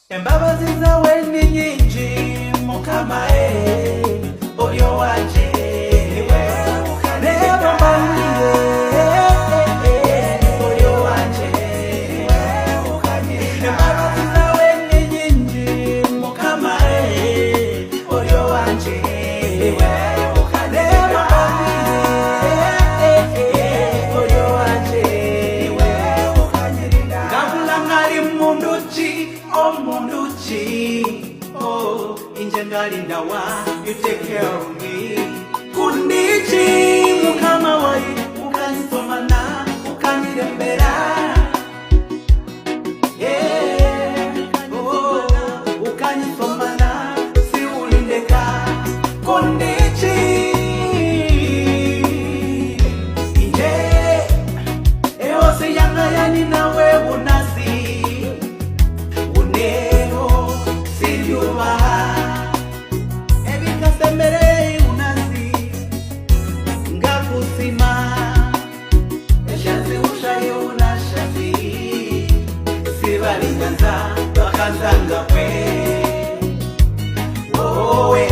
Embabazi zawe ni nyingi mukama oyo wanje neba mbawire oyo wanje embabazi zawe ni nyingi mukama oyo wanje neba mbawire oyo wanje ngabula ngari munduchi omunduchi inje ngalindawa you take care of me kundichi mukama wai ukanisomana ukanirembera ukanisomana si ulindeka kundichi inje eose yanga yani nawe unasi uneho siliuwa ebikasemere unasi ngakusima eshazi ushayo unashazi sibalinganza bakazanga kwe owe